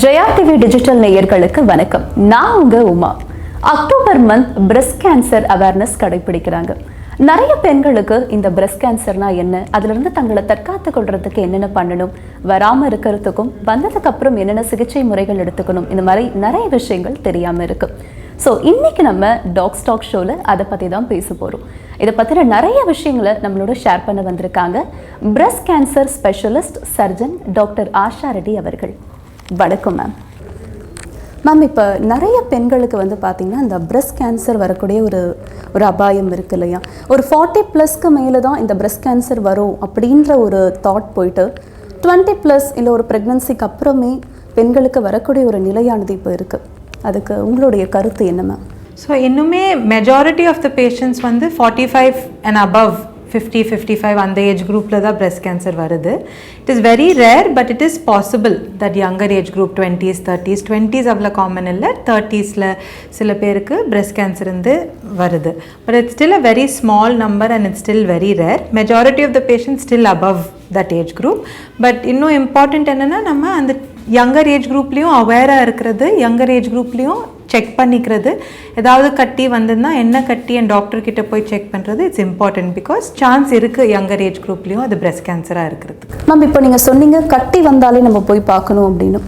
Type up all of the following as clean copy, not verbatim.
JayaTV Digital நேயர்களுக்கு வணக்கம். நான் உங்க Uma. October month breast cancer awareness கடைபிடிக்கிறாங்க. நிறைய பெண்களுக்கு இந்த பிரஸ்ட் கேன்சர்னா என்ன, அதிலிருந்து தங்களை தற்காத்து கொள்றதுக்கு என்னென்ன பண்ணணும், வராம இருக்கிறதுக்கும் வந்ததுக்கு அப்புறம் என்னென்ன சிகிச்சை முறைகள் எடுத்துக்கணும், இந்த மாதிரி நிறைய விஷயங்கள் தெரியாம இருக்கு. ஸோ இன்னைக்கு நம்ம டாக்ஸ் டாக் ஷோல அதை பற்றி தான் பேச போகிறோம். இதை பற்றின நிறைய விஷயங்களை நம்மளோட ஷேர் பண்ண வந்திருக்காங்க breast cancer specialist surgeon doctor Asha Reddy அவர்கள். வணக்கம் மேம். மேம், இப்போ நிறைய பெண்களுக்கு வந்து பார்த்திங்கன்னா இந்த பிரஸ்ட் கேன்சர் வரக்கூடிய ஒரு அபாயம் இருக்குது இல்லையா? ஒரு 40+ மேலே தான் இந்த பிரஸ்ட் கேன்சர் வரும் அப்படின்ற ஒரு தாட் போயிட்டு 20+ இல்லை ஒரு ப்ரெக்னன்சிக்கு அப்புறமே பெண்களுக்கு வரக்கூடிய ஒரு நிலையானது இப்போ இருக்குது. அதுக்கு உங்களுடைய கருத்து என்ன மேம்? ஸோ இன்னுமே மெஜாரிட்டி ஆஃப் த பேஷண்ட்ஸ் வந்து 45 and above 50-55 அந்த ஏஜ் குரூப்பில் தான் பிரஸ்ட் கேன்சர் வருது. It is very rare, but it is possible that younger age group 20s 30s 20s அவ்வளோ காமன் இல்லை, 30sல சில பேருக்கு பிரஸ்ட் கேன்சர் வந்து வருது. But it's still a very small number and it's still very rare. Majority of the patients still above that age group. But இன்னும் important என்னென்னா, நம்ம அந்த யங்கர் ஏஜ் குரூப்லேயும் அவேராக இருக்கிறது, யங்கர் ஏஜ் குரூப்லேயும் செக் பண்ணிக்கிறது. ஏதாவது கட்டி வந்ததுன்னா என்ன கட்டி என் டாக்டர்கிட்ட போய் செக் பண்ணுறது இட்ஸ் இம்பார்ட்டன்ட். பிகாஸ் சான்ஸ் இருக்குது யங்கர் ஏஜ் குரூப்லேயும் அது பிரஸ்ட் கேன்சராக இருக்கிறதுக்கு. மேம், இப்போ நீங்கள் சொன்னீங்க கட்டி வந்தாலே நம்ம போய் பார்க்கணும் அப்படின்னு.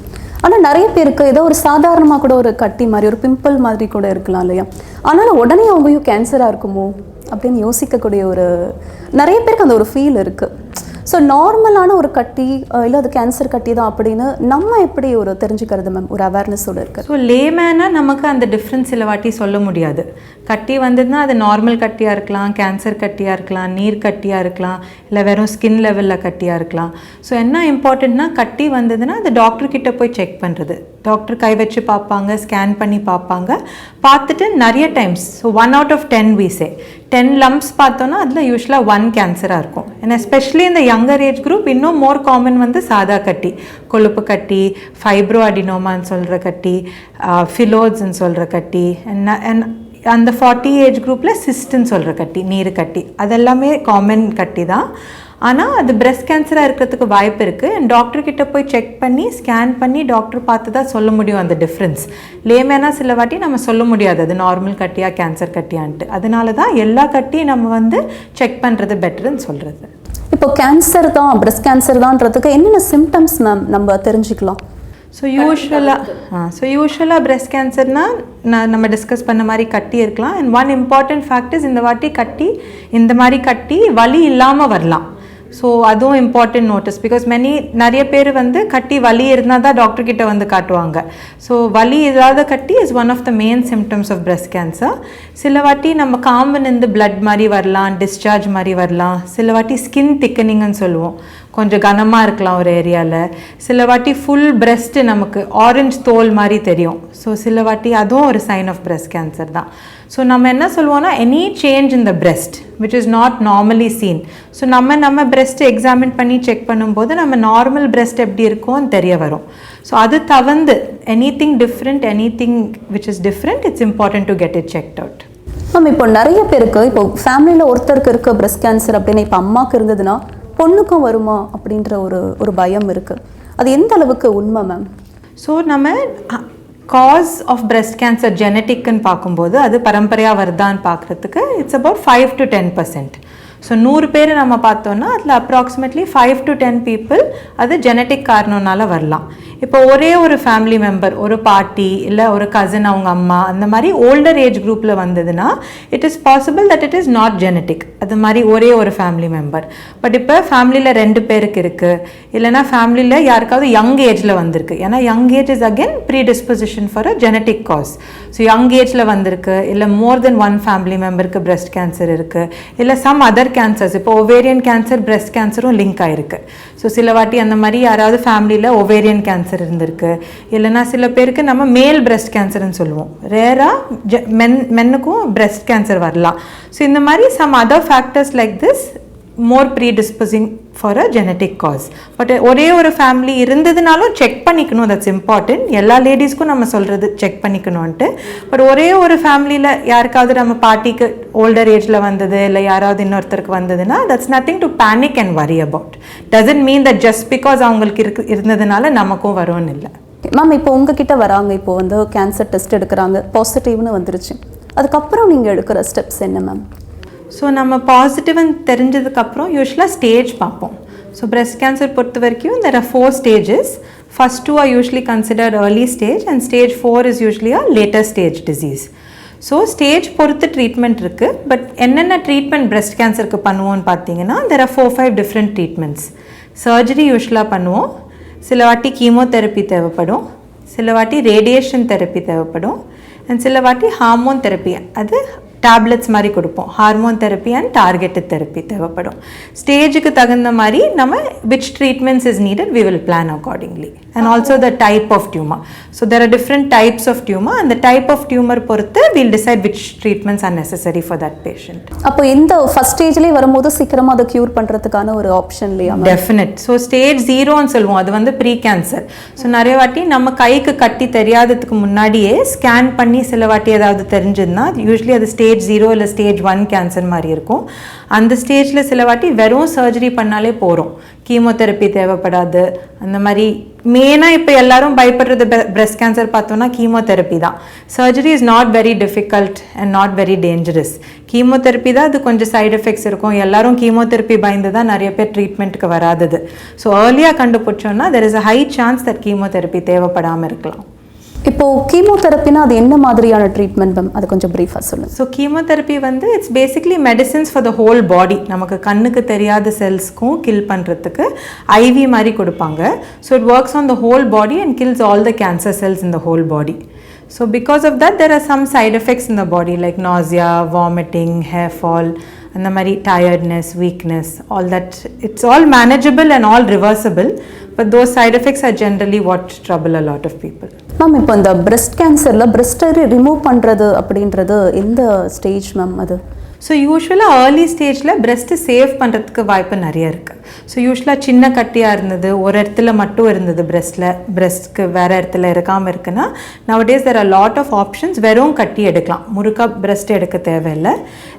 ஆனால் நிறைய பேருக்கு ஏதோ ஒரு சாதாரணமாக கூட ஒரு கட்டி மாதிரி ஒரு பிம்பிள் மாதிரி கூட இருக்கலாம் இல்லையா? ஆனாலும் உடனே அவங்கயும் கேன்சராக இருக்குமோ அப்படின்னு யோசிக்கக்கூடிய நிறைய பேருக்கு அந்த ஒரு ஃபீல் இருக்குது. ஸோ நார்மலான ஒரு கட்டி இல்லை அது கேன்சர் கட்டி தான் அப்படின்னு நம்ம எப்படி தெரிஞ்சுக்கிறது மேம், ஒரு அவேர்னஸோடு இருக்குது? ஸோ லேமேனாக நமக்கு அந்த டிஃப்ரென்ஸ் சில வாட்டி சொல்ல முடியாது. கட்டி வந்ததுன்னா அது நார்மல் கட்டியாக இருக்கலாம், கேன்சர் கட்டியாக இருக்கலாம், நீர் கட்டியாக இருக்கலாம், இல்லை வெறும் ஸ்கின் லெவலில் கட்டியாக இருக்கலாம். ஸோ என்ன இம்பார்ட்டண்ட்னா, கட்டி வந்ததுன்னா அது டாக்டர்கிட்ட போய் செக் பண்ணுறது. டாக்டர் கை வச்சு பார்ப்பாங்க, ஸ்கேன் பண்ணி பார்ப்பாங்க. பார்த்துட்டு நிறைய times, so 1 out of 10 we say 10 lumps பார்த்தோன்னா அதில் யூஸ்வலாக 1 கேன்சராக இருக்கும். அண்ட் எஸ்பெஷலி இந்த யங்கர் ஏஜ் குரூப் இன்னும் மோர் காமன் வந்து சாதா கட்டி, கொழுப்பு கட்டி, ஃபைப்ரோ அடினோமான்னு சொல்கிற கட்டி, ஃபிலோட்ஸ்ன்னு சொல்கிற கட்டி, அண்ட் அந்த 40 ஏஜ் குரூப்பில் சிஸ்ட்ன்னு சொல்கிற கட்டி, நீர் கட்டி, அதெல்லாமே காமன் கட்டி தான். ஆனால் அது பிரஸ்ட் கேன்சராக இருக்கிறதுக்கு வாய்ப்பு இருக்குது. அண்ட் டாக்டர்கிட்ட போய் செக் பண்ணி ஸ்கேன் பண்ணி டாக்டர் பார்த்து தான் சொல்ல முடியும் அந்த டிஃப்ரென்ஸ். லேமேனா சில வாட்டி நம்ம சொல்ல முடியாது அது நார்மல் கட்டியா கேன்சர் கட்டியான்ட்டு. அதனால தான் எல்லா கட்டியும் நம்ம வந்து செக் பண்ணுறது பெட்டர்ன்னு சொல்கிறது. இப்போ கேன்சர் தான், பிரஸ்ட் கேன்சர் தான்றதுக்கு என்னென்ன சிம்டம்ஸ் மேம் நம்ம தெரிஞ்சுக்கலாம்? ஸோ யூஸ்வலாக பிரஸ்ட் கேன்சர்னால் நம்ம டிஸ்கஸ் பண்ண மாதிரி கட்டி இருக்கலாம். அண்ட் ஒன் இம்பார்ட்டன்ட் ஃபேக்டர்ஸ், இந்த வாட்டி கட்டி இந்த மாதிரி கட்டி வலி இல்லாமல் வரலாம். ஸோ அதுவும் இம்பார்ட்டன்ட் நோட்டீஸ். பிகாஸ் நிறைய பேர் வந்து கட்டி வலி இருந்தால் தான் டாக்டர்கிட்ட வந்து காட்டுவாங்க. ஸோ வலி இல்லாத கட்டி is one of the main symptoms of breast cancer. சில வாட்டி நம்ம காம்பிலிருந்து பிளட் மாதிரி வரலாம், டிஸ்சார்ஜ் மாதிரி வரலாம். சில வாட்டி ஸ்கின் திக்கனிங்னு சொல்லுவோம், கொஞ்சம் கனமாக இருக்கலாம் ஒரு ஏரியாவில். சில வாட்டி ஃபுல் பிரெஸ்ட்டு நமக்கு ஆரஞ்ச் தோல் மாதிரி தெரியும். ஸோ சில வாட்டி அதுவும் ஒரு சைன் ஆஃப் பிரஸ்ட் கேன்சர் தான். ஸோ நம்ம என்ன சொல்லுவோம்னா, any change in the breast which is not normally seen. So நம்ம பிரெஸ்ட் எக்ஸாமின் பண்ணி செக் பண்ணும்போது நம்ம நார்மல் பிரெஸ்ட் எப்படி இருக்கும்னு தெரிய வரும். ஸோ அது தவிர்த்து anything different, anything which is different, it's important to get it checked out. Ma'am, இப்போ நிறைய பேருக்கு இப்போ ஃபேமிலியில் ஒருத்தருக்கு இருக்க பிரஸ்ட் கேன்சர் அப்படின்னு இப்போ அம்மாவுக்கு இருந்ததுன்னா பொண்ணுக்கும் வருமா அப்படின்ற ஒரு பயம் இருக்குது. அது எந்த அளவுக்கு உண்மை மேம்? ஸோ நம்ம காஸ் ஆஃப் பிரஸ்ட் கேன்சர் ஜெனட்டிக்னு பார்க்கும்போது அது பரம்பரையாக வருதான்னு பார்க்குறதுக்கு இட்ஸ் அபவுட் 5 to 10%. ஸோ 100 பேர் நம்ம பார்த்தோன்னா அதில் அப்ராக்சிமேட்லி 5 to 10 people அது ஜெனட்டிக் காரணம்னால வரலாம். இப்போ ஒரே ஒரு ஃபேமிலி மெம்பர், ஒரு பாட்டி இல்லை ஒரு கசின், அவங்க அம்மா, அந்த மாதிரி ஓல்டர் ஏஜ் குரூப்பில் வந்ததுன்னா it is possible that it is not genetic. அது மாதிரி ஒரே ஒரு ஃபேமிலி மெம்பர். பட் இப்போ ஃபேமிலியில் 2 பேருக்கு இருக்குது, இல்லைனா ஃபேமிலியில் யாருக்காவது யங் ஏஜில் வந்திருக்கு. ஏன்னா young age is again predisposition for a genetic cause. So young ஏஜில் வந்திருக்கு, இல்லை மோர் தென் 1 ஃபேமிலி மெம்பருக்கு பிரஸ்ட் கேன்சர் இருக்குது, இல்லை சம் அதர் கேன்சர்ஸ், இப்போ ஒவேரியன் கேன்சர் பிரஸ்ட் கேன்சரும் லிங்க் ஆகிருக்கு. ஸோ சில வாட்டி அந்த மாதிரி யாராவது ஃபேமிலியில் ஒவேரியன் கேன்சர் இருந்திருக்கு, இல்லைனா சில பேருக்கு நம்ம மேல் பிரஸ்ட் கேன்சர்னு சொல்லுவோம். ரேராக மென்னுக்கும் பிரஸ்ட் கேன்சர் வரலாம். ஸோ இந்த மாதிரி some other factors like this more predisposing for a genetic cause. But ஒரே ஒரு ஃபேமிலி இருந்ததுனாலும் செக் பண்ணிக்கணும், தட்ஸ் இம்பார்ட்டன்ட். எல்லா லேடிஸ்க்கும் நம்ம சொல்கிறது செக் பண்ணிக்கணும்ன்ட்டு. பட் ஒரே ஒரு ஃபேமிலியில் யாருக்காவது நம்ம பாட்டிக்கு ஓல்டர் ஏஜில் வந்தது, இல்லை யாராவது இன்னொருத்தருக்கு வந்ததுன்னா that's nothing to panic and worry about. Doesn't mean that just because அவங்களுக்கு இருந்ததுனால நமக்கும் வரும்னு இல்லை. மேம் இப்போ உங்ககிட்ட வராங்க, இப்போ வந்து கேன்சர் டெஸ்ட் எடுக்கிறாங்க, பாசிட்டிவ்னு வந்துருச்சு, அதுக்கப்புறம் நீங்கள் எடுக்கிற ஸ்டெப்ஸ் என்ன மேம்? ஸோ நம்ம பாசிட்டிவ்னு தெரிஞ்சதுக்கப்புறம் யூஸ்வலாக ஸ்டேஜ் பார்ப்போம். ஸோ breast cancer பொறுத்த வரைக்கும் there are 4 stages. First 2 are usually considered early stage and stage 4 is usually a later stage disease. So stage பொறுத்து ட்ரீட்மெண்ட் இருக்குது. பட் என்னென்ன ட்ரீட்மெண்ட் breast cancerக்கு பண்ணுவோன்னு பார்த்தீங்கன்னா there are 4-5 different treatments. Surgery யூஸ்வலாக பண்ணுவோம், சில வாட்டி கீமோதெரப்பி தேவைப்படும், சில வாட்டி ரேடியேஷன் தெரப்பி தேவைப்படும், அண்ட் சில வாட்டி ஹார்மோன் தெரப்பி, அது டேப்லெட்ஸ் மாதிரி கொடுப்போம். Hormone therapy and targeted therapy தேவைப்படும். ஸ்டேஜுக்கு தகுந்த மாதிரி நம்ம which treatments is needed we will plan accordingly. And also the type of tumour. So there are different types of tumour. அந்த டைப் ஆஃப் டியூமர் பொறுத்து will decide which treatments are necessary for that patient. அப்போ இந்த first ஸ்டேஜ்லேயே வரும்போது சீக்கிரமாக அதை cure பண்ணுறதுக்கான ஒரு option இல்லையா? டெஃபினெட். ஸோ ஸ்டேஜ் 0ன்னு சொல்லுவோம், அது வந்து ப்ரீ கேன்சர். ஸோ நிறைய வாட்டி நம்ம கைக்கு கட்டி தெரியாததுக்கு முன்னாடியே ஸ்கேன் பண்ணி சில வாட்டி ஏதாவது தெரிஞ்சதுன்னா யூஸ்வலி அது ஸ்டேஜ் 0 இல்லை ஸ்டேஜ் 1 கேன்சர் மாதிரி இருக்கும். அந்த ஸ்டேஜில் சில வாட்டி வெறும் சர்ஜரி பண்ணாலே போகிறோம், கீமோதெரப்பி தேவைப்படாது. அந்த மாதிரி மெயினாக இப்போ எல்லாரும் பயப்படுறது breast cancer பார்த்தோன்னா கீமோதெரப்பி தான். Surgery is not very difficult and not very dangerous. Chemotherapy தான் அது கொஞ்சம் சைடு எஃபெக்ட்ஸ் இருக்கும். எல்லாரும் கீமோதெரப்பி பயந்து தான் நிறைய பேர் ட்ரீட்மெண்ட்டுக்கு வராதது. ஸோ ஏர்லியாக கண்டுபிடிச்சோன்னா there is a high chance that chemotherapy தேவைப்படாமல் இருக்கலாம். இப்போ கீமோதெரப்பினா அது என்ன மாதிரியான ட்ரீட்மெண்ட் மேம், அது கொஞ்சம் ப்ரீஃபாக சொல்லுங்கள். ஸோ கீமோதெரப்பி வந்து it's basically medicines for the whole body. நமக்கு கண்ணுக்கு தெரியாத செல்ஸ்க்கும் கில் பண்ணுறதுக்கு ஐவி மாதிரி கொடுப்பாங்க. So it works on the whole body and kills all the cancer cells in the whole body. So because of that there are some side effects in the body like nausea, vomiting, hair fall, and the mari tiredness, weakness, all that. It's all manageable and all reversible, but those side effects are generally what trouble a lot of people. Ma'am இப்போ இந்த breast cancerல breast remove பண்ணுறது அப்படின்றது எந்த stage ma'am அது? So யூஸ்வலாக early ஸ்டேஜில் breast save பண்ணுறதுக்கு வாய்ப்பு நிறைய இருக்குது. ஸோ யூஸ்வலாக சின்ன கட்டியாக இருந்தது, ஒரு இடத்துல மட்டும் இருந்தது பிரெஸ்ட்க்கு வேறு இடத்துல இருக்காமல் இருக்குன்னா nowadays there are lot of options. வெறும் கட்டி எடுக்கலாம், முறுக்கா பிரெஸ்ட் எடுக்க தேவையில்லை.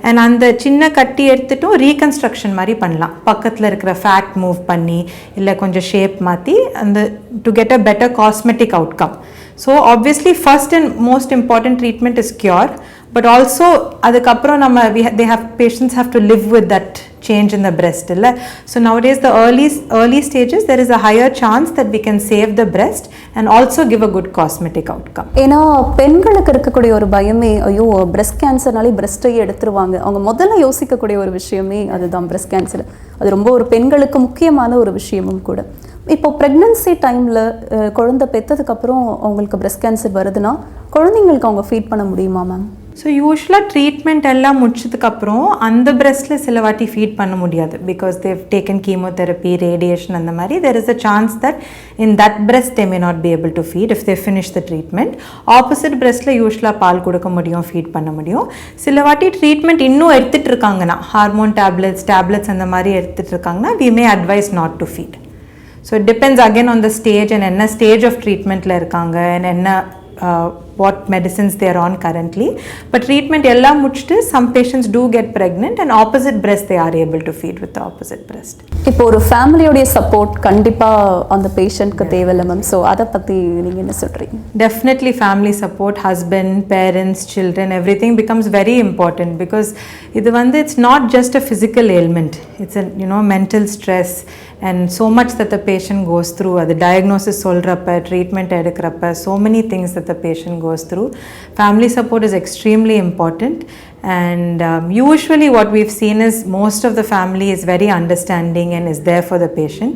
அண்ட் அந்த சின்ன கட்டி எடுத்துட்டும் ரீகன்ஸ்ட்ரக்ஷன் மாதிரி பண்ணலாம். பக்கத்தில் இருக்கிற ஃபேட் மூவ் பண்ணி இல்லை கொஞ்சம் ஷேப் மாற்றி அந்த to get a better cosmetic outcome. So obviously first and most important treatment is cure. But also அதுக்கப்புறம் நம்ம patients have to live with that change in the breast இல்லை. So nowadays the early stages there is a higher chance that we can save the breast and also give a good cosmetic outcome. ஏன்னா பெண்களுக்கு இருக்கக்கூடிய ஒரு பயமே, ஐயோ breast cancerனாலே breastஐயே எடுத்துருவாங்க. அவங்க முதல்ல யோசிக்கக்கூடிய ஒரு விஷயமே அதுதான் breast cancer. அது ரொம்ப ஒரு பெண்களுக்கு முக்கியமான ஒரு விஷயமும் கூட. இப்போ ப்ரெக்னன்சி டைமில் குழந்தை பெற்றதுக்கப்புறம் அவங்களுக்கு breast cancer வருதுன்னா குழந்தைங்களுக்கு அவங்க ஃபீட் பண்ண முடியுமா மேம்? ஸோ யூஸ்வலாக ட்ரீட்மெண்ட் எல்லாம் முடிச்சதுக்கப்புறம் அந்த பிரெஸ்ட்டில் சில வாட்டி ஃபீட் பண்ண முடியாது. Because they've taken chemotherapy, radiation அந்த மாதிரி there is a chance that in that breast they may not be able to feed if they finish the treatment. Opposite பிரெஸ்ட்டில் யூஸ்வலாக பால் கொடுக்க முடியும், ஃபீட் பண்ண முடியும். சில வாட்டி ட்ரீட்மெண்ட் இன்னும் எடுத்துகிட்டு இருக்காங்கன்னா ஹார்மோன் டேப்லெட்ஸ் அந்த மாதிரி எடுத்துகிட்டு இருக்காங்கன்னா we may advise not to feed. So it depends again on the stage and என்ன ஸ்டேஜ் ஆஃப் ட்ரீட்மெண்ட்டில் இருக்காங்க அண்ட் என்ன what medicines they are on currently. But treatment எல்லாம் முடிச்சுட்டு some patients do get pregnant and opposite breast they are able to feed with the opposite breast. இப்போ ஒரு ஃபேமிலியோடைய support கண்டிப்பாக அந்த பேஷண்ட்க்கு தேவையில்லை மேம். ஸோ அதை பற்றி நீங்கள் என்ன சொல்கிறீங்க? Definitely family support, husband, parents, children, everything becomes very important because இது வந்து it's not just a physical ailment. It's a mental stress and so much that the patient goes through. அது diagnosis சொல்கிறப்ப, treatment எடுக்கிறப்ப, so many things that the patient goes through. Family support is extremely important and usually what we've seen is most of the family is very understanding and is there for the patient,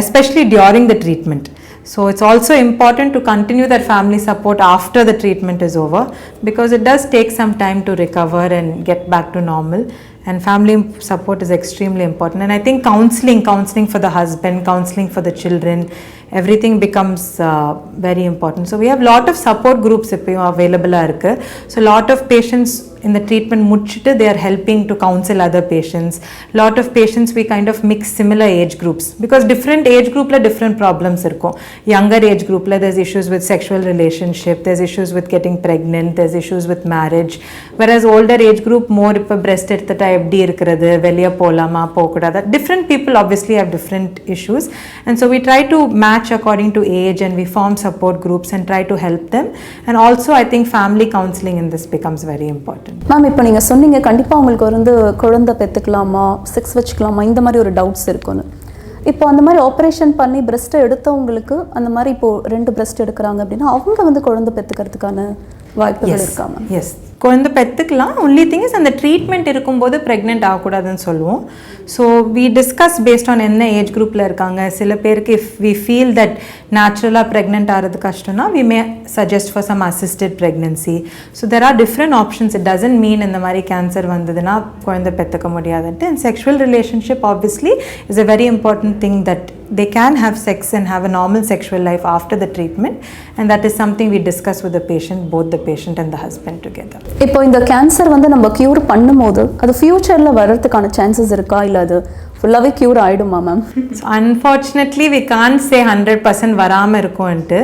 especially during the treatment. So it's also important to continue that family support after the treatment is over because it does take some time to recover and get back to normal. And family support is extremely important. And I think counseling for the husband, counseling for the children, everything becomes very important. So we have lot of support groups available. So lot of patients இந்த treatment முடிச்சுட்டு they are helping to counsel other patients. Lot of patients we kind of mix similar age groups because different age groupல different problems இருக்கும். Younger age groupல there's issues with sexual relationship, there's issues with getting pregnant, there's issues with marriage, whereas older age group more இப்போ breast எடுத்துட்டா எப்படி இருக்கிறது, வெளிய போலாமா போகக்கூடாதா, different people obviously have different issues, and so we try to match according to age and we form support groups and try to help them, and also I think family counseling in this becomes very important. Ma'am இப்போ நீங்கள் சொன்னீங்க கண்டிப்பாக உங்களுக்கு வந்து குழந்தை பெற்றுக்கலாமா, sex வச்சுக்கலாமா, இந்த மாதிரி ஒரு டவுட்ஸ் இருக்குன்னு. இப்போ அந்த மாதிரி ஆப்ரேஷன் பண்ணி பிரெஸ்ட்டை எடுத்தவங்களுக்கு அந்த மாதிரி இப்போது 2 பிரெஸ்ட் எடுக்கிறாங்க அப்படின்னா அவங்க வந்து குழந்தை பெற்றுக்கிறதுக்கான வாய்ப்புகள் இருக்காங்க? எஸ், குழந்தை பெற்றுக்கலாம். ஒன்லி திங் இஸ் அந்த ட்ரீட்மெண்ட் இருக்கும்போது ப்ரெக்னென்ட் ஆகக்கூடாதுன்னு சொல்லுவோம். So we discuss based on என்ன ஏஜ் குரூப்பில் இருக்காங்க. சில பேருக்கு இஃப் வி ஃபீல் தட் நேச்சுரலாக ப்ரெக்னென்ட் ஆகிறது கஷ்டம்னா we may suggest for some assisted pregnancy. So there are different options. It doesn't mean இந்த மாதிரி கேன்சர் வந்ததுன்னா குழந்தை பெற்றுக்க முடியாதுன்ட்டு. And sexual relationship obviously is a very important thing that they can have sex and have a normal sexual life after the treatment, and that is something we discuss with the patient, both the patient and the husband together. இப்போ இந்த cancer வந்து நம்ம cure பண்ணும்போது அது ஃபியூச்சரில் வர்றதுக்கான chances இருக்கா, இல்லை அது ஃபுல்லாகவே க்யூர் ஆகிடுமா ma'am? So unfortunately we can't say 100% வராமல் இருக்கும்ன்ட்டு.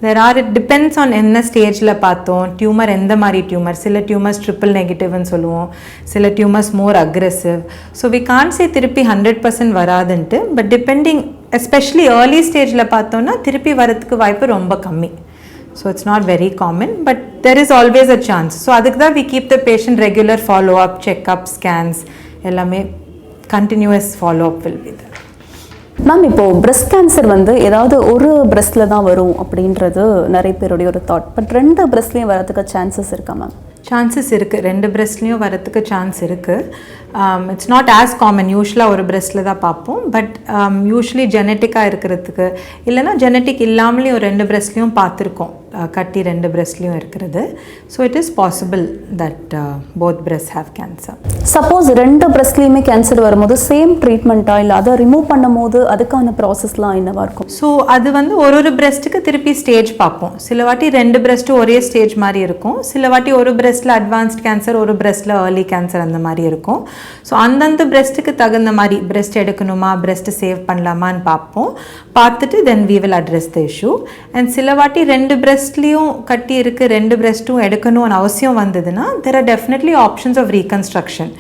There are, it depends on என்ன ஸ்டேஜில் பார்த்தோம், டியூமர் எந்த மாதிரி டியூமர். சில டியூமர்ஸ் ட்ரிபிள் நெகட்டிவ்னு சொல்லுவோம், சில tumours more aggressive. So we can't say திருப்பி 100% வராதுன்ட்டு. பட் டிபெண்டிங் எஸ்பெஷலி ஏர்லி ஸ்டேஜில் பார்த்தோன்னா திருப்பி வரதுக்கு வாய்ப்பு ரொம்ப கம்மி. So it's not very common, but there is always a chance. So அதுக்கு தான் we keep the patient regular follow up, checkup, scans எல்லாமே continuous follow up will be there. Ma'am இப்போது பிரெஸ்ட் கேன்சர் வந்து ஏதாவது ஒரு பிரெஸ்ட்டில் தான் வரும் அப்படின்றது நிறைய பேருடைய ஒரு தாட். பட் 2 பிரெஸ்ட்லேயும் வரதுக்கு சான்சஸ் இருக்கா மேம்? சான்சஸ் இருக்குது. 2 பிரெஸ்ட்லேயும் வரத்துக்கு சான்ஸ் இருக்குது. It's not as common. யூஸ்வலாக ஒரு பிரெஸ்ட்டில் தான் பார்ப்போம். பட் யூஸ்வலி ஜெனட்டிக்காக இருக்கிறதுக்கு இல்லைனா ஜெனட்டிக் இல்லாமலேயும் ஒரு 2 பிரெஸ்ட்லேயும் பார்த்துருக்கோம், கட்டி 2 பிரெஸ்ட்லேயும் இருக்கிறது. So it is possible that both breast have cancer. Suppose 2 பிரெஸ்ட்லேயுமே கேன்சர் வரும்போது சேம் ட்ரீட்மெண்ட்டா, இல்லை அதை ரிமூவ் பண்ணும் போது அதுக்கான ப்ராசஸ்லாம் என்னவா இருக்கும்? ஸோ அது வந்து ஒரு பிரெஸ்ட்டுக்கு திருப்பி ஸ்டேஜ் பார்ப்போம். சில வாட்டி 2 பிரெஸ்ட்டும் ஒரே ஸ்டேஜ் மாதிரி இருக்கும். சில வாட்டி ஒரு பிரெஸ்ட்டில் அட்வான்ஸ்ட் கேன்சர், ஒரு பிரெஸ்ட்டில் ஏர்லி கேன்சர் அந்த மாதிரி இருக்கும். ஸோ அந்தந்த பிரெஸ்ட்டுக்கு தகுந்த மாதிரி பிரெஸ்ட் எடுக்கணுமா, பிரெஸ்ட்டு சேவ் பண்ணலாமான்னு பார்ப்போம். பார்த்துட்டு then we will address the issue. And சில வாட்டி 2 பிரெஸ்ட்லேயும் கட்டி இருக்குது, 2 பிரெஸ்ட்டும் எடுக்கணும்னு அவசியம் வந்ததுன்னா there are definitely options of reconstruction.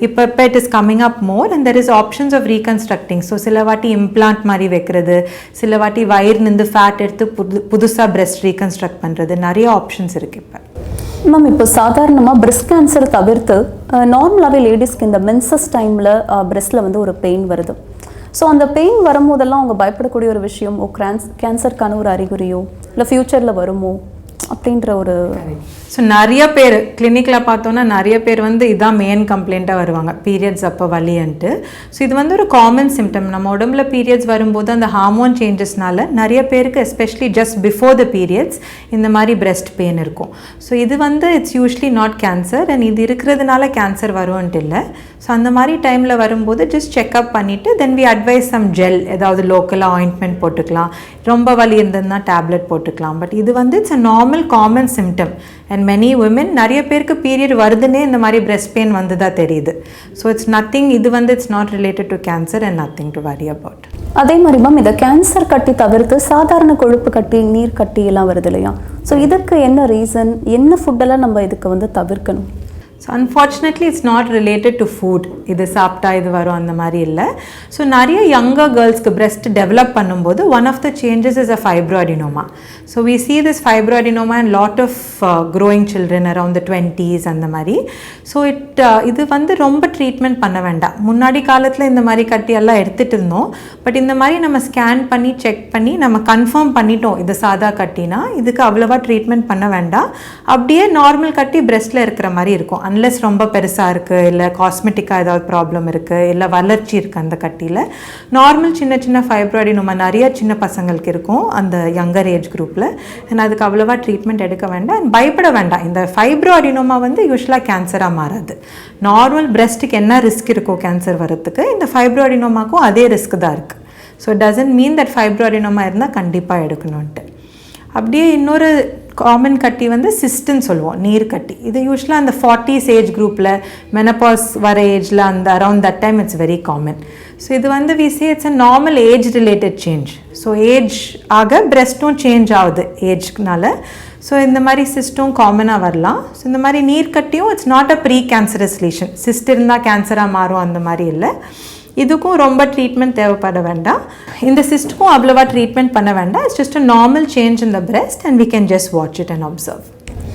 இப்போ it is coming up more and there is options of reconstructing. So சில வாட்டி இம்ப்ளான்ட் மாதிரி வைக்கிறது, சில வாட்டி வயிறுலேருந்து ஃபேட் எடுத்து புதுசாக பிரெஸ்ட் ரீகன்ஸ்ட்ரக்ட் பண்ணுறது, நிறைய ஆப்ஷன்ஸ் இருக்குது இப்போ. மேம் இப்போ சாதாரணமாக பிரெஸ்ட் கேன்சரை தவிர்த்து நார்மலாகவே லேடிஸ்க்கு இந்த மென்சஸ் டைமில் பிரெஸ்ட்டில் வந்து ஒரு பெயின் வருது. ஸோ அந்த பெயின் வரும்போதெல்லாம் அவங்க பயப்படக்கூடிய ஒரு விஷயம், கேன்சருக்கான ஒரு அறிகுறியோ இல்லை ஃப்யூச்சரில் வருமோ அப்படின்ற ஒரு. ஸோ நிறைய பேர் கிளினிக்கில் பார்த்தோன்னா நிறைய பேர் வந்து இதான் மெயின் கம்ப்ளைண்ட்டாக வருவாங்க, பீரியட்ஸ் அப்போ வலின்ட்டு. ஸோ இது வந்து ஒரு காமன் சிம்டம். நம்ம உடம்புல பீரியட்ஸ் வரும்போது அந்த ஹார்மோன் சேஞ்சஸ்னால நிறைய பேருக்கு especially just before the periods இந்த மாதிரி பிரெஸ்ட் பெயின் இருக்கும். ஸோ இது வந்து it's usually not cancer, and இது இருக்கிறதுனால கேன்சர் வரும்ன்ட்டு இல்லை. ஸோ அந்த மாதிரி டைமில் வரும்போது ஜஸ்ட் செக்அப் பண்ணிவிட்டு then we advise some gel, ஏதாவது லோக்கலாக ஆயின்ட்மெண்ட் போட்டுக்கலாம். ரொம்ப வலி இருந்ததுன்னா டேப்லெட் போட்டுக்கலாம். பட் இது வந்து it's a normal common symptom. And many women நிறைய பேருக்கு பீரியட் வருதுன்னே இந்த மாதிரி பிரெஸ்ட் பெயின் வந்து தான் தெரியுது. ஸோ இட்ஸ் நத்திங், இது வந்து it's not related to cancer and nothing to worry about. அதே மாதிரி மேம் இதை கேன்சர் கட்டி தவிர்த்து சாதாரண கொழுப்பு கட்டி, நீர் கட்டி எல்லாம் வருது இல்லையா? ஸோ இதுக்கு என்ன ரீசன், என்ன ஃபுட்டெல்லாம் நம்ம இதுக்கு வந்து தவிர்க்கணும்? So unfortunately it's not related to food. இது சாப்பிட்டா இது வரும் அந்த மாதிரி இல்லை. ஸோ நிறைய யங்கர் கேர்ள்ஸ்க்கு பிரெஸ்ட் டெவலப் பண்ணும்போது one of the changes is a fibroadenoma. So we see this fibroadenoma and lot of growing children around the 20s அந்த மாதிரி. ஸோ இது வந்து ரொம்ப ட்ரீட்மெண்ட் பண்ண வேண்டாம். முன்னாடி காலத்தில் இந்த மாதிரி கட்டியெல்லாம் எடுத்துகிட்டு இருந்தோம். பட் இந்த மாதிரி நம்ம ஸ்கேன் பண்ணி செக் பண்ணி நம்ம கன்ஃபார்ம் பண்ணிட்டோம் இது சாதா கட்டினா இதுக்கு அவ்வளோவா ட்ரீட்மெண்ட் பண்ண வேண்டாம். அப்படியே நார்மல் கட்டி பிரெஸ்ட்டில் இருக்கிற மாதிரி இருக்கும். அன்லெஸ் ரொம்ப பெருசாக இருக்குது, இல்லை காஸ்மெட்டிக்காக ஏதாவது ப்ராப்ளம் இருக்குது, இல்லை வளர்ச்சி இருக்குது அந்த கட்டியில். நார்மல் சின்ன சின்ன ஃபைப்ரோஅடினோமா நிறைய சின்ன பசங்களுக்கு இருக்கும் அந்த யங்கர் ஏஜ் குரூப்பில். அண்ட் அதுக்கு அவ்வளோவா ட்ரீட்மெண்ட் எடுக்க வேண்டாம் அண்ட் பயப்பட வேண்டாம். இந்த ஃபைப்ரோஅடினோமா வந்து யூஸ்வலாக கேன்சராக மாறாது. நார்மல் பிரெஸ்ட்டுக்கு என்ன ரிஸ்க் இருக்கோ கேன்சர் வரத்துக்கு, இந்த ஃபைப்ரோஅடினோமாக்கும் அதே ரிஸ்க் தான் இருக்குது. ஸோ டசன்ட் மீன் தட் ஃபைப்ரோஅடினோமா இருந்தால் கண்டிப்பாக எடுக்கணுன்ட்டு. அப்படியே இன்னொரு காமன் கட்டி வந்து சிஸ்ட்ன்னு சொல்லுவோம், நீர் கட்டி. இது யூஸ்வலாக அந்த 40s ஏஜ் குரூப்பில் மெனபாஸ் வர ஏஜில் அந்த around that time it's very common. So இது வந்து we say it's a normal age related change. So age ஆக பிரெஸ்ட்டும் சேஞ்ச் ஆகுது ஏஜ்னால. ஸோ இந்த மாதிரி சிஸ்ட்டும் காமனாக வரலாம். ஸோ இந்த மாதிரி நீர் கட்டியும் it's not a pre cancerous lesion. Cyst இருந்தால் கேன்சராக மாறும் அந்த மாதிரி இல்லை. இதுக்கும் ரொம்ப ட்ரீட்மெண்ட் தேவைப்பட வேண்டாம். இந்த சிஸ்ட்டுக்கும் அவ்வளோவா ட்ரீட்மெண்ட் பண்ண வேண்டாம். It's just a normal change in the breast and we can just watch it and observe.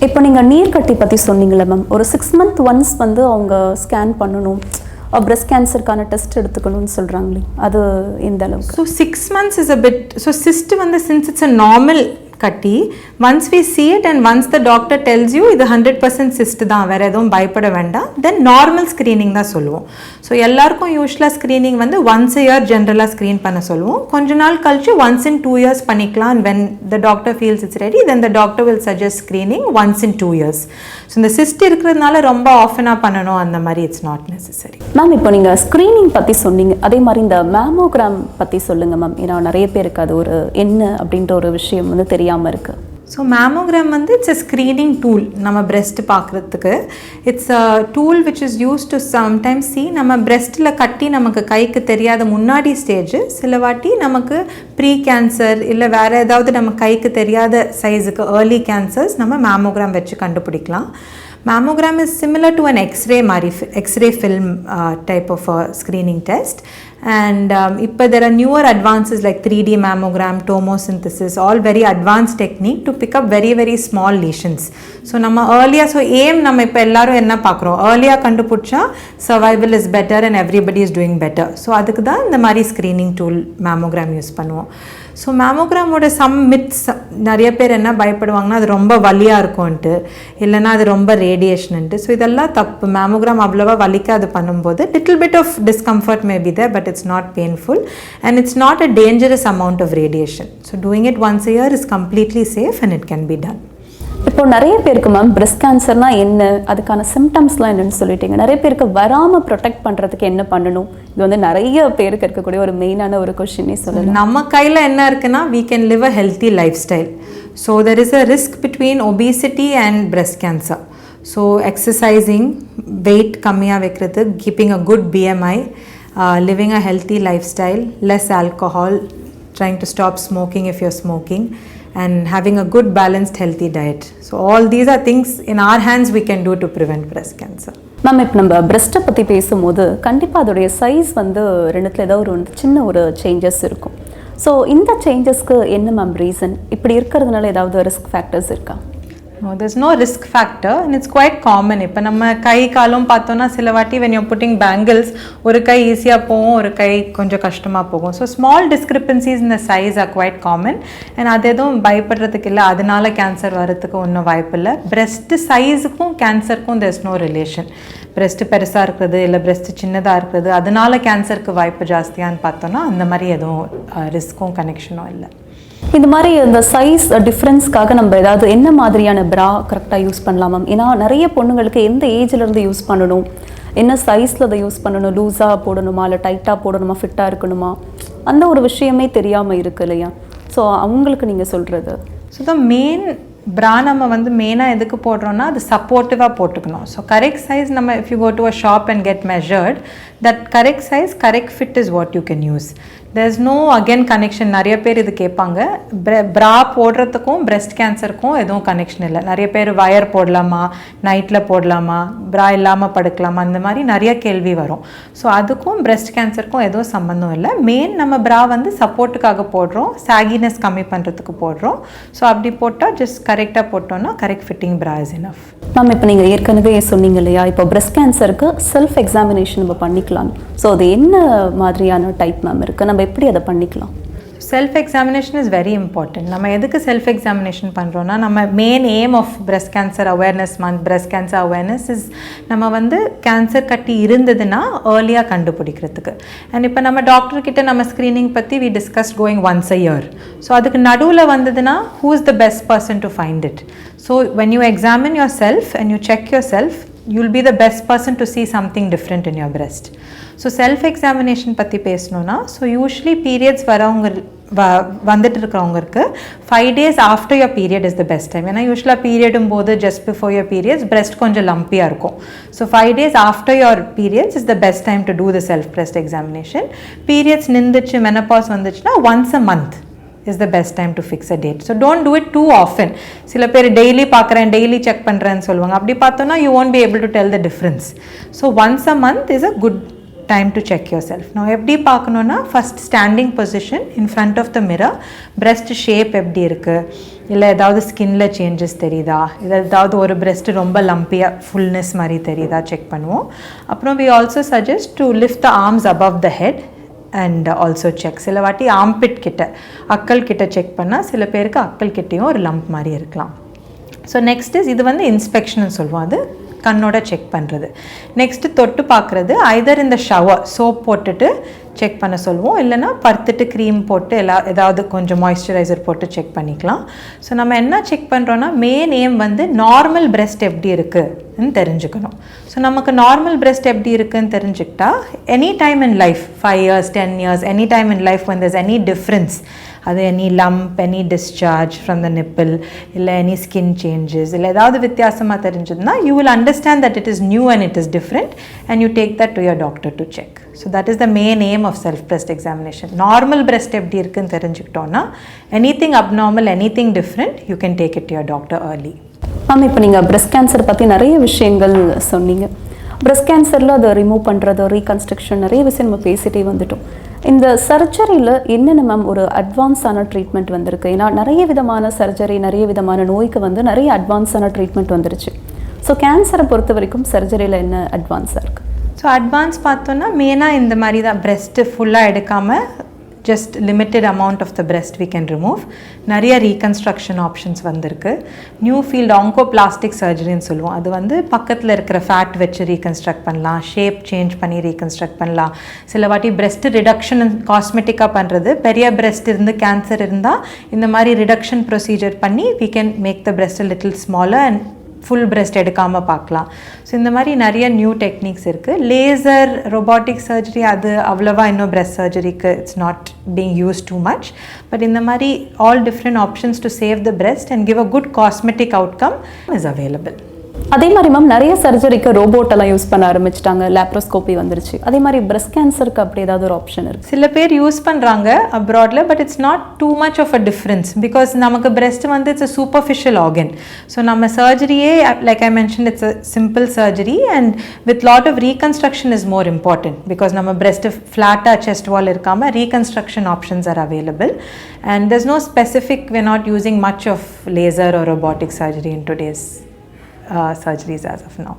இப்போ நீங்கள் நீர்க்கட்டி பற்றி சொன்னீங்களே மேம், ஒரு 6 month ஒன்ஸ் வந்து அவங்க ஸ்கேன் பண்ணணும், பிரெஸ்ட் கேன்சருக்கான டெஸ்ட் எடுத்துக்கணும்னு சொல்கிறாங்களே, அது எந்த அளவுக்கு? So 6 months is a bit. So cyst வந்து சின்ஸ் இட்ஸ் அ நார்மல் கட்டி, once we see it and once the doctor tells you இது 100% சிஸ்ட் தான், வேறு எதுவும் பயப்பட வேண்டாம், தென் நார்மல் ஸ்க்ரீனிங் தான் சொல்லுவோம். ஸோ எல்லாருக்கும் யூஸ்வலாக ஸ்க்ரீனிங் வந்து ஒன்ஸ் a year ஜென்ரலாக ஸ்க்ரீன் பண்ண சொல்லுவோம். கொஞ்ச நாள் கழிச்சு ஒன்ஸ் in 2 years பண்ணிக்கலாம். and when the doctor feels it's ready, then the doctor will suggest screening once in 2 years. So இந்த சிஸ்ட் இருக்கிறதுனால ரொம்ப ஆஃபனாக பண்ணணும் அந்த மாதிரி இட்ஸ் நாட் நெசசரி. மேம் இப்போ நீங்கள் ஸ்க்ரீனிங் பற்றி சொன்னீங்க, அதே மாதிரி இந்த மேமோகிராம் பற்றி சொல்லுங்கள் மேம். ஏன்னா நிறைய பேருக்கு அது ஒரு என்ன அப்படின்ற ஒரு விஷயம் வந்து தெரியாமல் இருக்குது. ஸோ மேமோகிராம் வந்து இட்ஸ் அ ஸ்க்ரீனிங் டூல். நம்ம பிரெஸ்ட் பார்க்குறதுக்கு it's a tool which is use to sometimes C நம்ம பிரெஸ்ட்டில் கட்டி நமக்கு கைக்கு தெரியாத முன்னாடி ஸ்டேஜ், சில வாட்டி நமக்கு ப்ரீ கேன்சர் இல்லை வேறு ஏதாவது நம்ம கைக்கு தெரியாத சைஸுக்கு ஏர்லி கேன்சர்ஸ் நம்ம மேமோகிராம் வச்சு கண்டுபிடிக்கலாம். Mammogram is similar to an X-ray film type of a screening test. And there are newer advances like 3D mammogram, tomosynthesis, all very advanced technique to pick up very very small lesions. So நம்ம earlier, so aim நம்ம இப்போ எல்லாரும் என்ன பார்க்குறோம், earlier கண்டுபிடிச்சா survival is better and everybody is doing better. So அதுக்கு தான் இந்த மாதிரி ஸ்க்ரீனிங் டூல் மேமோகிராம் யூஸ் பண்ணுவோம். ஸோ மேமோகிராமோட சம் மித்ஸ், நிறைய பேர் என்ன பயப்படுவாங்கன்னா அது ரொம்ப வலியாக இருக்கும்ன்ட்டு, இல்லைனா அது ரொம்ப ரேடியேஷன்ட்டு. ஸோ இதெல்லாம் தப்பு. மேமோகிராம் அவ்வளோவா வலிக்காது பண்ணும்போது little bit of discomfort may be there, but it's not painful and it's not a dangerous amount of radiation. So doing it once a year is completely safe and it can be done. இப்போ நிறைய பேருக்கு ma'am breast கேன்சர்னா என்ன, அதுக்கான சிம்டம்ஸ்லாம் என்னன்னு சொல்லிட்டீங்க. நிறைய பேருக்கு வராமல் ப்ரொடெக்ட் பண்ணுறதுக்கு என்ன பண்ணணும், இது வந்து நிறைய பேருக்கு இருக்கக்கூடிய ஒரு மெயினான ஒரு கொஸ்டினே சொல்லலாம். நம்ம கையில் என்ன இருக்குன்னா we can live a healthy lifestyle. So there is a risk between obesity and breast cancer. So exercising, weight கம்மியாக வைக்கிறது, keeping a good BMI, living a healthy lifestyle, less alcohol, trying to stop smoking if you're smoking, and having a good balanced healthy diet. So all these are things in our hands we can do to prevent breast cancer. Ma'am இப்போ நம்ம பிரெஸ்ட்டை பற்றி பேசும்போது கண்டிப்பாக அதோடைய size வந்து ரெண்டுத்தில் ஏதாவது ஒரு சின்ன ஒரு சேஞ்சஸ் இருக்கும். ஸோ இந்த சேஞ்சஸ்க்கு என்ன மேம் ரீசன்? இப்படி இருக்கிறதுனால ஏதாவது ரிஸ்க் ஃபேக்டர்ஸ் இருக்கா? No, there's no risk factor and it's quite common. இப்போ நம்ம கை காலும் பார்த்தோன்னா சில வாட்டி when you're putting bangles, ஒரு கை ஈஸியாக போகும், ஒரு கை கொஞ்சம் கஷ்டமாக போகும். ஸோ ஸ்மால் டிஸ்கிரிப்பன்சிஸ் இந்த size are quite common and அது எதுவும் பயப்படுறதுக்கு இல்லை, அதனால கேன்சர் வரதுக்கு ஒன்றும் வாய்ப்பு இல்லை. பிரெஸ்ட் சைஸுக்கும் கேன்சருக்கும் there's no relation. பிரெஸ்ட் பெருசாக இருக்கிறது இல்லை பிரெஸ்ட் சின்னதாக இருக்கிறது அதனால கேன்சருக்கு வாய்ப்பு ஜாஸ்தியான்னு பார்த்தோன்னா அந்த மாதிரி எதுவும் ரிஸ்க்கும் கனெக்ஷனும் இல்லை. இந்த மாதிரி இந்த சைஸ் டிஃப்ரென்ஸ்க்காக நம்ம ஏதாவது என்ன மாதிரியான ப்ரா கரெக்டாக யூஸ் பண்ணலாம் மேம்? ஏன்னா நிறைய பொண்ணுங்களுக்கு எந்த ஏஜ்லேருந்து யூஸ் பண்ணணும், என்ன சைஸில் அதை யூஸ் பண்ணணும், லூஸாக போடணுமா இல்லை டைட்டாக போடணுமா, ஃபிட்டாக இருக்கணுமா, அந்த ஒரு விஷயமே தெரியாமல் இருக்கு இல்லையா? ஸோ அவங்களுக்கு நீங்கள் சொல்கிறது. ஸோ த மெயின் ப்ரா நம்ம வந்து மெயினாக எதுக்கு போடுறோன்னா அது சப்போர்ட்டிவாக போட்டுக்கணும். ஸோ கரெக்ட் சைஸ் நம்ம if you go to a shop and get measured, that correct size correct fit is what you can use. there's no again connection. நிறைய பேர் இது கேட்பாங்க, ப்ரா போடுறதுக்கும் பிரெஸ்ட் கேன்சருக்கும் எதுவும் கனெக்ஷன் இல்லை. நிறைய பேர் வயர் போடலாமா, நைட்டில் போடலாமா, ப்ரா இல்லாமல் படுக்கலாமா, அந்த மாதிரி நிறைய கேள்வி வரும். ஸோ அதுக்கும் பிரெஸ்ட் கேன்சருக்கும் எதுவும் சம்மந்தம் இல்லை. மெயின் நம்ம ப்ரா வந்து சப்போர்ட்டுக்காக போடுறோம், சாகினஸ் கம்மி பண்ணுறதுக்கு போடுறோம். ஸோ அப்படி போட்டால் ஜஸ்ட் கரெக்டாக போட்டோன்னா கரெக்ட் ஃபிட்டிங் ப்ரா இஸ் இனஃப். மேம் இப்போ நீங்கள் ஏற்கனவே சொன்னீங்க இல்லையா, இப்போ பிரெஸ்ட் கேன்சருக்கு செல்ஃப் எக்ஸாமினேஷன் நம்ம பண்ணிக்கலாம். ஸோ அது என்ன மாதிரியான டைப் மேம் இருக்குது, நம்ம எப்படி அதை பண்ணிக்கலாம்? Self examination is very important. நம்ம எதுக்கு செல்ஃப் எக்ஸாமினேஷன் பண்ணுறோன்னா, நம்ம main aim of breast cancer awareness month, breast cancer awareness is நம்ம வந்து கேன்சர் கட்டி இருந்ததுன்னா ஏர்லியாக கண்டுபிடிக்கிறதுக்கு. அண்ட் இப்போ நம்ம டாக்டர்கிட்ட நம்ம ஸ்க்ரீனிங் பற்றி we discuss going once a year. So அதுக்கு நடுவில் வந்ததுன்னா who is the best person to find it. So when you examine yourself and you check yourself, you'll be the best person to see something different in your breast. So self examination பற்றி பேசணும்னா, so usually periods வரவங்க வந்துட்டு இருக்கிறவங்களுக்கு 5 days after your period is the best time. ஏன்னா யூஸ்வலாக பீரியடும் போது just before your periods breast கொஞ்சம் லம்பியாக இருக்கும். So 5 days after your periods is the best time to do the self breast examination. Periods நின்றுச்சு, menopause வந்துச்சுன்னா once a month is the best time to fix a date. So don't do it too often. சில பேர் daily பார்க்குறேன், daily check பண்ணுறேன்னு சொல்லுவாங்க. அப்படி பார்த்தோன்னா you won't be able to tell the difference. So once a month is a good time to check yourself. Now எப்படி பார்க்கணுன்னா first standing position in front of the mirror, breast shape எப்படி இருக்குது, இல்லை ஏதாவது ஸ்கின்ல சேஞ்சஸ் தெரியுதா, ஏதாவது ஒரு breast ரொம்ப லம்பியாக ஃபுல்னஸ் மாதிரி தெரியுதா செக் பண்ணுவோம். அப்புறம் we also suggest to lift the arms above the head and also check. சில வாட்டி ஆம்பிட் கிட்ட அக்கல் கிட்ட செக் பண்ணால் சில பேருக்கு அக்கல் கிட்டேயும் ஒரு லம்ப் மாதிரி இருக்கலாம். ஸோ நெக்ஸ்ட் இஸ் இது வந்து இன்ஸ்பெக்ஷன் சொல்லுவோம், அது கண்ணோட செக் பண்ணுறது. நெக்ஸ்ட்டு தொட்டு பார்க்குறது, ஐதர் இந்த ஷவர் சோப் போட்டுட்டு செக் பண்ண சொல்லுவோம், இல்லைனா படுத்துட்டு க்ரீம் போட்டு ஏதாவது கொஞ்சம் மாய்ஸ்சரைசர் போட்டு செக் பண்ணிக்கலாம். ஸோ நம்ம என்ன செக் பண்ணுறோன்னா மெயின் எய்ம் வந்து நார்மல் பிரெஸ்ட் எப்படி இருக்குன்னு தெரிஞ்சுக்கணும். ஸோ நமக்கு நார்மல் பிரெஸ்ட் எப்படி இருக்குன்னு தெரிஞ்சுக்கிட்டா any time in life 5 years 10 years any time in life when there's any difference, அது any lump, any discharge from the nipple, இல்லை எனி ஸ்கின் சேஞ்சஸ், இல்லை ஏதாவது வித்தியாசமாக தெரிஞ்சதுன்னா you will understand that it is new and it is different and you take that to your doctor to check. So that is the main aim of self breast examination. Normal breast எப்படி இருக்குன்னு தெரிஞ்சுக்கிட்டோன்னா anything abnormal, anything different, you can take it to your doctor early. Ma'am, இப்போ நீங்கள் breast cancer பற்றி நிறைய விஷயங்கள் சொன்னீங்க. Breast கேன்சரில் அதை remove பண்ணுறது, ரீகன்ஸ்ட்ரக்ஷன், நிறைய விஷயம் நம்ம பேசிகிட்டே வந்துட்டோம். இந்த சர்ஜரியில் என்னென்ன மேம் ஒரு அட்வான்ஸான ட்ரீட்மெண்ட் வந்திருக்கு? ஏன்னா நிறைய விதமான சர்ஜரி, நிறைய விதமான நோய்க்கு வந்து நிறைய அட்வான்ஸான ட்ரீட்மெண்ட் வந்துருச்சு. ஸோ கேன்சரை பொறுத்த வரைக்கும் சர்ஜரியில் என்ன அட்வான்ஸாக இருக்குது? ஸோ அட்வான்ஸ் பார்த்தோன்னா மெயினாக இந்த மாதிரி தான், பிரெஸ்ட்டு ஃபுல்லாக எடுக்காமல் just limited amount of the breast we can remove. நிறைய ரீகன்ஸ்ட்ரக்ஷன் ஆப்ஷன்ஸ் வந்திருக்கு. நியூ ஃபீல்டு ஆங்கோபிளாஸ்டிக் சர்ஜரின்னு சொல்லுவோம். அது வந்து பக்கத்தில் இருக்கிற ஃபேட் வச்சு ரீகன்ஸ்ட்ரக்ட் பண்ணலாம், ஷேப் சேஞ்ச் பண்ணி ரீகன்ஸ்ட்ரக்ட் பண்ணலாம். சில வாட்டி பிரெஸ்ட் ரிடக்ஷன் காஸ்மெட்டிக்காக பண்ணுறது, பெரிய பிரெஸ்ட் இருந்து கேன்சர் இருந்தால் இந்த மாதிரி ரிடக்ஷன் ப்ரொசீஜர் பண்ணி we can make the breast a little smaller and full breast எடுக்காமல் பார்க்கலாம். ஸோ இந்த மாதிரி நிறைய நியூ டெக்னிக்ஸ் இருக்குது. லேசர், ரொபாட்டிக் சர்ஜரி அது அவ்வளோவா இன்னும் பிரெஸ்ட் சர்ஜரிக்கு it's not being use too much. But இந்த மாதிரி all different options to save the breast and give a good cosmetic outcome is available. அதே மாதிரி மேம் நிறைய சர்ஜரிக்கு ரோபோட் எல்லாம் யூஸ் பண்ண ஆரம்பிச்சிட்டாங்க, லேப்ரோஸ்கோபி வந்துருச்சு. அதே மாதிரி பிரெஸ்ட் கேன்சருக்கு அப்படி ஏதாவது ஒரு ஆப்ஷன் இருக்குது? சில பேர் யூஸ் பண்ணுறாங்க அப்ராடில், but it's not too much of a difference because நமக்கு பிரெஸ்ட் வந்து it's a superficial organ. So நம்ம சர்ஜரியே like I mention it's a simple surgery and with lot of reconstruction is more important because நம்ம breast ஃப்ளாட்டாக chest wall இருக்காமல் reconstruction options are available and there's no specific, we're not using much of laser or robotic surgery in today's surgeries as of now.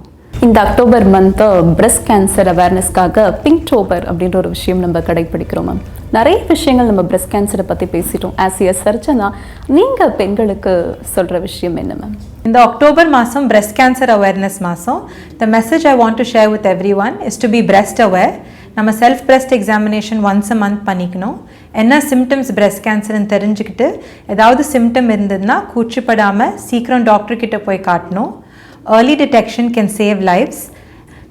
இந்த October month breast cancer அவேர்னஸ்க்காக பிங்க்டோபர் அப்படின்ற ஒரு விஷயம் நம்ம கடைபிடிக்கிறோம் ma'am. நிறைய விஷயங்கள் நம்ம பிரெஸ்ட் கேன்சரை பற்றி பேசிட்டோம். ஆஸ் எ சர்ஜனா நீங்கள் பெண்களுக்கு சொல்கிற விஷயம் என்ன மேம்? இந்த அக்டோபர் மாதம் பிரெஸ்ட் கேன்சர் அவேர்னஸ் மாதம். The message I want to share with everyone is to be breast aware. நம்ம self breast examination once a month பண்ணிக்கணும். என்ன சிம்டம்ஸ் பிரெஸ்ட் கேன்சர்னு தெரிஞ்சுக்கிட்டு ஏதாவது சிம்டம் இருந்ததுன்னா கூச்சப்படாமல் சீக்கிரம் டாக்டர்கிட்ட போய் காட்டணும். Early detection can save lives.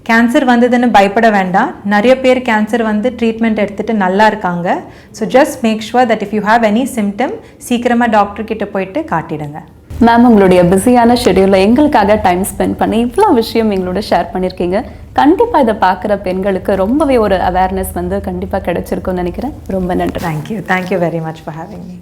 Cancer வந்ததுன்னு பயப்பட வேண்டாம். நிறைய பேர் கேன்சர் வந்து ட்ரீட்மெண்ட் எடுத்துகிட்டு நல்லா இருக்காங்க. So just make sure that if you have any symptom சீக்கிரமாக டாக்டர்கிட்ட போயிட்டு காட்டிடுங்க. மேம், உங்களுடைய பிஸியான ஷெடியூலில் எங்களுக்காக டைம் ஸ்பெண்ட் பண்ணி இவ்வளோ விஷயம் எங்களோட ஷேர் பண்ணியிருக்கீங்க. கண்டிப்பாக இதை பார்க்குற பெண்களுக்கு ரொம்பவே ஒரு அவேர்னஸ் வந்து கண்டிப்பாக கிடைச்சிருக்கும்னு நினைக்கிறேன். ரொம்ப நன்றி. Thank you very much for having me.